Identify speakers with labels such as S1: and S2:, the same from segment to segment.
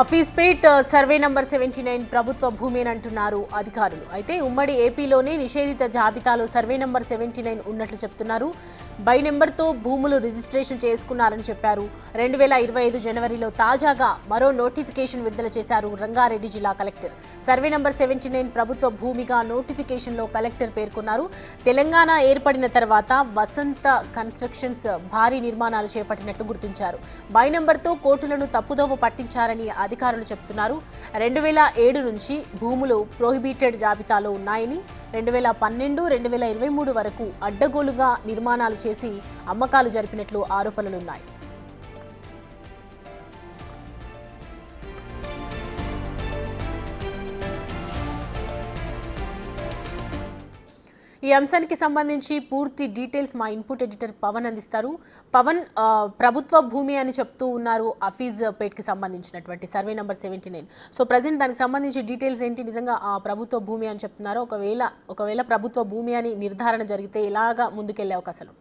S1: ఫీజ్పేట్ survey number 79 ప్రభుత్వ భూమేనంటున్నారు అధికారులు. అయితే ఉమ్మడి ఏపీలోనే నిషేధిత జాబితాలో సర్వే నంబర్ 79 ఉన్నట్లు చెప్తున్నారు. బై నెంబర్తో భూములు రిజిస్ట్రేషన్ చేసుకున్నారని చెప్పారు. 2025 జనవరిలో తాజాగా మరో నోటిఫికేషన్ విడుదల చేశారు రంగారెడ్డి జిల్లా కలెక్టర్. సర్వే నంబర్ 79 ప్రభుత్వ భూమిగా నోటిఫికేషన్లో కలెక్టర్ పేర్కొన్నారు. తెలంగాణ ఏర్పడిన తర్వాత వసంత కన్స్ట్రక్షన్స్ భారీ నిర్మాణాలు చేపట్టినట్లు గుర్తించారు. బై నెంబర్తో కోర్టులను తప్పుదోవ పట్టించారని అధికారులు చెప్తున్నారు. 2007 నుంచి భూములు ప్రొహిబిటెడ్ జాబితాలో ఉన్నాయని, 2012, 2023 వరకు అడ్డగోలుగా నిర్మాణాలు చేసి అమ్మకాలు జరిపినట్లు ఆరోపణలున్నాయి. ఈ అంశానికి సంబంధించి పూర్తి డీటెయిల్స్ మా ఇన్పుట్ ఎడిటర్ పవన్ అందిస్తారు. పవన్, ప్రభుత్వ భూమి అని చెప్తూ ఉన్నారు అఫీజ్ పేట్కి సంబంధించినటువంటి సర్వే నెంబర్ 79. సో ప్రజెంట్ దానికి సంబంధించి డీటెయిల్స్ ఏంటి? నిజంగా ఆ ప్రభుత్వ భూమి అని చెప్తున్నారు. ఒకవేళ ప్రభుత్వ భూమి అని నిర్ధారణ జరిగితే ఎలాగా ముందుకెళ్లే అవకాశాలు?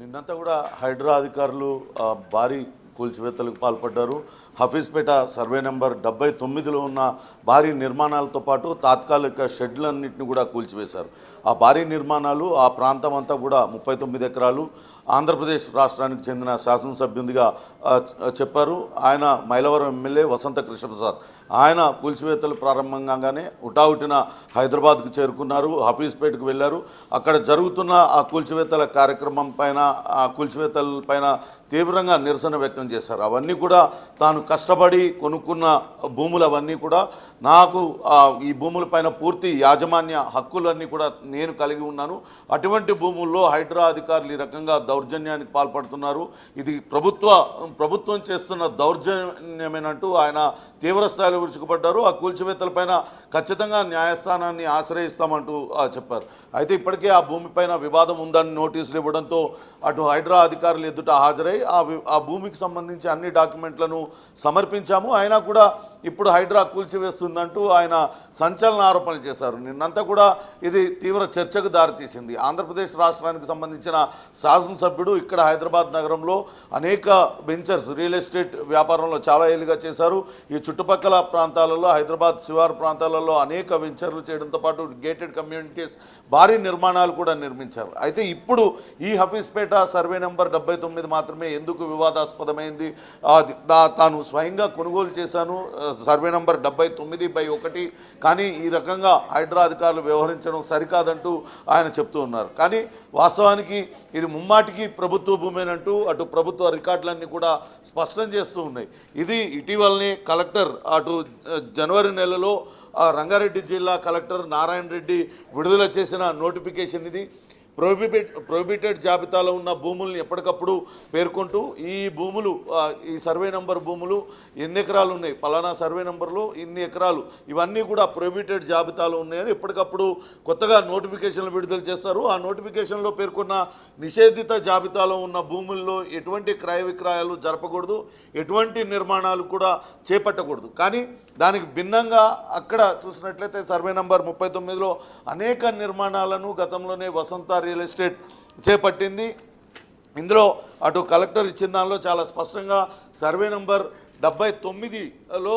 S2: నిన్నంతా కూడా హైడ్రా అధికారులు భారీ కూల్చివేతలకు పాల్పడ్డారు. హఫీజ్పేట సర్వే నెంబర్ 79లో ఉన్న భారీ నిర్మాణాలతో పాటు తాత్కాలిక షెడ్లన్నింటినీ కూడా కూల్చివేశారు. ఆ భారీ నిర్మాణాలు ఆ ప్రాంతం అంతా కూడా 39 ఎకరాలు ఆంధ్రప్రదేశ్ రాష్ట్రానికి చెందిన శాసనసభ్యునిగా చెప్పారు. ఆయన మైలవరం ఎమ్మెల్యే వసంత కృష్ణప్రసాద్. ఆయన కూల్చివేతలు ప్రారంభంగానే హుటాహుటిన హైదరాబాద్కు చేరుకున్నారు. హఫీజ్పేటకు వెళ్ళారు. అక్కడ జరుగుతున్న ఆ కూల్చివేతల కార్యక్రమం పైన, ఆ కూల్చివేతల పైన తీవ్రంగా నిరసన వ్యక్తం చేశారు. అవన్నీ కూడా తాను కష్టపడి కొనుక్కున్న భూములు అవన్నీ కూడా నాకు ఈ భూములపైన పూర్తి యాజమాన్య హక్కులన్నీ కూడా నేను కలిగి ఉన్నాను. అటువంటి భూముల్లో హైడ్రా అధికారులు ఈ రకంగా దౌర్జన్యానికి పాల్పడుతున్నారు. ఇది ప్రభుత్వం చేస్తున్న దౌర్జన్యమేనంటూ ఆయన తీవ్రస్థాయిలో విరుచుకుపడ్డారు. ఆ కూల్చివేతలపైన ఖచ్చితంగా న్యాయస్థానాన్ని ఆశ్రయిస్తామంటూ చెప్పారు. అయితే ఇప్పటికే ఆ భూమిపైన వివాదం ఉందని నోటీసులు ఇవ్వడంతో అటు హైడ్రా అధికారులు ఎదుట హాజరై ఆ భూమికి సంబంధించి అన్ని డాక్యుమెంట్లను సమర్పించాము. అయినా కూడా ఇప్పుడు హైడ్రా కూల్చివేస్తుందంటూ ఆయన సంచలన ఆరోపణలు చేశారు. నిన్నంతా కూడా ఇది తీవ్ర చర్చకు దారితీసింది. ఆంధ్రప్రదేశ్ రాష్ట్రానికి సంబంధించిన శాసనసభ్యుడు ఇక్కడ హైదరాబాద్ నగరంలో అనేక వెంచర్స్ రియల్ ఎస్టేట్ వ్యాపారంలో చాలా ఏళ్ళుగా చేశారు. ఈ చుట్టుపక్కల ప్రాంతాలలో, హైదరాబాద్ శివారు ప్రాంతాలలో అనేక వెంచర్లు చేయడంతో పాటు గేటెడ్ కమ్యూనిటీస్ భారీ నిర్మాణాలు కూడా నిర్మించారు. అయితే ఇప్పుడు ఈ హఫీజ్పేట సర్వే నెంబర్ 79 మాత్రమే ఎందుకు వివాదాస్పదమైంది? తాను స్వయంగా కొనుగోలు చేశాను సర్వే నెంబర్ 79/1, కానీ ఈ రకంగా హైడ్రా అధికారులు వ్యవహరించడం సరికాదంటూ ఆయన చెప్తూ ఉన్నారు. కానీ వాస్తవానికి ఇది ముమ్మాటికి ప్రభుత్వ భూమేనంటూ అటు ప్రభుత్వ రికార్డులన్నీ కూడా స్పష్టం చేస్తూ ఉన్నాయి. ఇది ఇటీవలనే కలెక్టర్ అటు జనవరి నెలలో రంగారెడ్డి జిల్లా కలెక్టర్ నారాయణ రెడ్డి విడుదల చేసిన నోటిఫికేషన్ ఇది. ప్రొహిబిటెడ్ జాబితాలో ఉన్న భూముల్ని ఎప్పటికప్పుడు పేర్కొంటూ ఈ భూములు, ఈ సర్వే నెంబర్ భూములు ఎన్ని ఎకరాలు ఉన్నాయి, పలానా సర్వే నెంబర్లో ఇన్ని ఎకరాలు, ఇవన్నీ కూడా ప్రొహిబిటెడ్ జాబితాలో ఉన్నాయని ఎప్పటికప్పుడు కొత్తగా నోటిఫికేషన్లు విడుదల చేస్తారు. ఆ నోటిఫికేషన్లో పేర్కొన్న నిషేధిత జాబితాలో ఉన్న భూముల్లో ఎటువంటి క్రయ విక్రయాలు జరపకూడదు, ఎటువంటి నిర్మాణాలు కూడా చేపట్టకూడదు. కానీ దానికి భిన్నంగా అక్కడ చూసినట్లయితే సర్వే నెంబర్ 39లో అనేక నిర్మాణాలను గతంలోనే వసంత రియల్ ఎస్టేట్ చేపట్టింది. ఇందులో అటు కలెక్టర్ ఇచ్చిన దానిలో చాలా స్పష్టంగా సర్వే నెంబర్ 79లో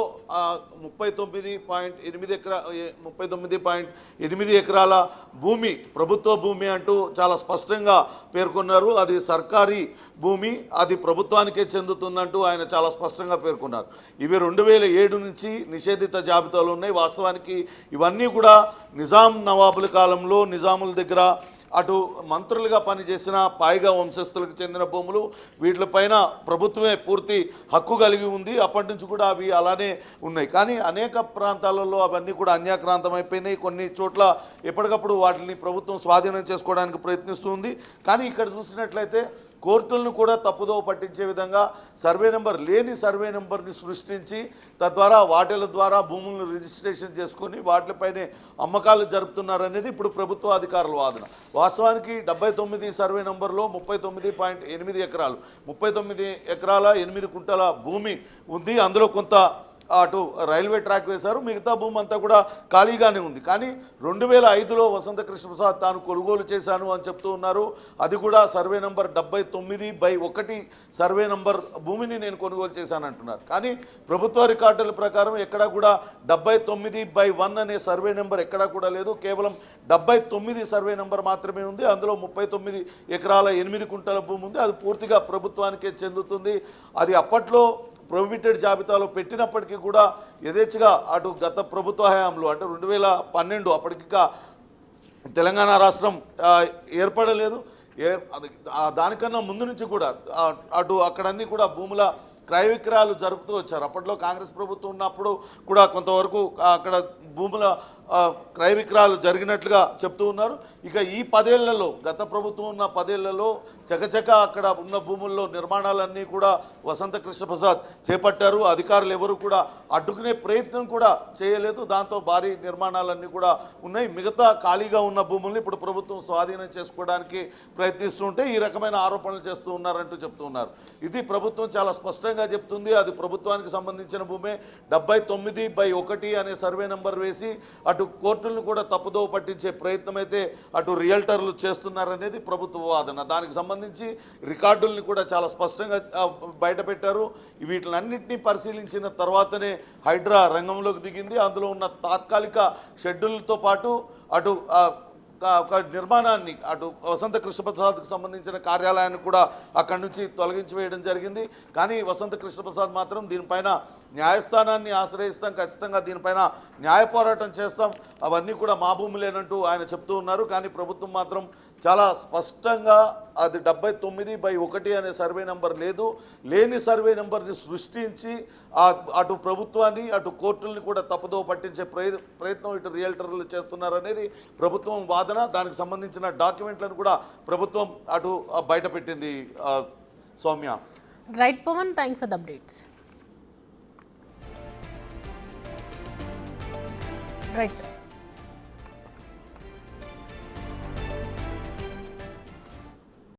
S2: 39.8 ఎకరాల భూమి ప్రభుత్వ భూమి అంటూ చాలా స్పష్టంగా పేర్కొన్నారు. అది సర్కారీ భూమి, అది ప్రభుత్వానికే చెందుతుందంటూ ఆయన చాలా స్పష్టంగా పేర్కొన్నారు. ఇవి 2007 నుంచి నిషేధిత జాబితాలో ఉన్నాయి. వాస్తవానికి ఇవన్నీ కూడా నిజాం నవాబుల కాలంలో నిజాముల దగ్గర అటు మంత్రులుగా పనిచేసిన పాయిగా వంశస్థులకు చెందిన భూములు. వీటిపైన ప్రభుత్వమే పూర్తి హక్కు కలిగి ఉంది. అప్పటి నుంచి కూడా అవి అలానే ఉన్నాయి. కానీ అనేక ప్రాంతాలలో అవన్నీ కూడా అన్యాక్రాంతం అయిపోయినాయి. కొన్ని చోట్ల ఎప్పటికప్పుడు వాటిని ప్రభుత్వం స్వాధీనం చేసుకోవడానికి ప్రయత్నిస్తుంది. కానీ ఇక్కడ చూసినట్లయితే కోర్టులను కూడా తప్పుదోవ పట్టించే విధంగా సర్వే నెంబర్ లేని సర్వే నెంబర్ని సృష్టించి తద్వారా వాటిల ద్వారా భూములను రిజిస్ట్రేషన్ చేసుకొని వాటిపైనే అమ్మకాలు జరుపుతున్నారనేది ఇప్పుడు ప్రభుత్వ అధికారుల వాదన. వాస్తవానికి 79 సర్వే నెంబర్లో 39.8 ఎకరాలు, 39 ఎకరాల 8 కుంటల భూమి ఉంది. అందులో కొంత అటు రైల్వే ట్రాక్ వేశారు, మిగతా భూమి అంతా కూడా ఖాళీగానే ఉంది. కానీ 2005లో వసంత కృష్ణప్రసాద్ తాను కొనుగోలు చేశాను అని చెప్తూ ఉన్నారు. అది కూడా సర్వే నంబర్ 79/1 సర్వే నంబర్ భూమిని నేను కొనుగోలు చేశాను అంటున్నారు. కానీ ప్రభుత్వ రికార్డుల ప్రకారం ఎక్కడా కూడా 79/1 అనే సర్వే నెంబర్ ఎక్కడా కూడా లేదు. కేవలం 79 సర్వే నెంబర్ మాత్రమే ఉంది. అందులో 39 ఎకరాల 8 కుంటల భూమి ఉంది. అది పూర్తిగా ప్రభుత్వానికే చెందుతుంది. అది అప్పట్లో ప్రొహిబిటెడ్ జాబితాలో పెట్టినప్పటికీ కూడా యథేచ్ఛగా అటు గత ప్రభుత్వ హయాంలో అంటే 2012 అప్పటికిగా తెలంగాణ రాష్ట్రం ఏర్పడలేదు. దానికన్నా ముందు నుంచి కూడా అటు అక్కడన్నీ కూడా భూముల క్రయ విక్రయాలు జరుపుతూ వచ్చారు. అప్పట్లో కాంగ్రెస్ ప్రభుత్వం ఉన్నప్పుడు కూడా కొంతవరకు అక్కడ భూముల క్రయ విక్రయాలు జరిగినట్లుగా చెప్తూ ఉన్నారు. ఇక ఈ 10 ఏళ్లలో, గత ప్రభుత్వం ఉన్న 10 ఏళ్లలో చకచక అక్కడ ఉన్న భూముల్లో నిర్మాణాలన్నీ కూడా వసంత కృష్ణప్రసాద్ చేపట్టారు. అధికారులు ఎవరు కూడా అడ్డుకునే ప్రయత్నం కూడా చేయలేదు. దాంతో భారీ నిర్మాణాలన్నీ కూడా ఉన్నాయి. మిగతా ఖాళీగా ఉన్న భూముల్ని ఇప్పుడు ప్రభుత్వం స్వాధీనం చేసుకోవడానికి ప్రయత్నిస్తూ ఉంటే ఈ రకమైన ఆరోపణలు చేస్తూ ఉన్నారంటూ చెప్తూ ఉన్నారు. ఇది ప్రభుత్వం చాలా స్పష్టంగా చెప్తుంది. అది ప్రభుత్వానికి సంబంధించిన భూమే. 79/1 అనే సర్వే నెంబర్ వేసి అటు కోర్టులను కూడా తప్పుదోవ పట్టించే ప్రయత్నం అయితే అటు రియల్టర్లు చేస్తున్నారనేది ప్రభుత్వ వాదన. దానికి సంబంధించి రికార్డుల్ని కూడా చాలా స్పష్టంగా బయటపెట్టారు. వీటిలన్నింటినీ పరిశీలించిన తర్వాతనే హైడ్రా రంగంలోకి దిగింది. అందులో ఉన్న తాత్కాలిక షెడ్యూల్తో పాటు అటు ఒక నిర్మాణాన్ని అటు వసంత కృష్ణప్రసాద్కి సంబంధించిన కార్యాలయాన్ని కూడా అక్కడి నుంచి తొలగించి వేయడం జరిగింది. కానీ వసంత కృష్ణప్రసాద్ మాత్రం దీనిపైన న్యాయస్థానాన్ని ఆశ్రయిస్తాం, ఖచ్చితంగా దీనిపైన న్యాయ పోరాటం చేస్తాం, అవన్నీ కూడా మా భూములేనంటూ ఆయన చెప్తూ ఉన్నారు. కానీ ప్రభుత్వం మాత్రం చాలా స్పష్టంగా అది 79/1 అనే సర్వే నెంబర్ లేదు, లేని సర్వే నెంబర్ని సృష్టించి అటు ప్రభుత్వాన్ని అటు కోర్టుల్ని కూడా తప్పుదోవ పట్టించే ప్రయత్నం ఇటు రియల్టర్లు చేస్తున్నారనేది ప్రభుత్వం వాదన. దానికి సంబంధించిన డాక్యుమెంట్లను కూడా ప్రభుత్వం అటు బయటపెట్టింది. Soumya.
S1: Right Pawan, thanks for the updates. Right.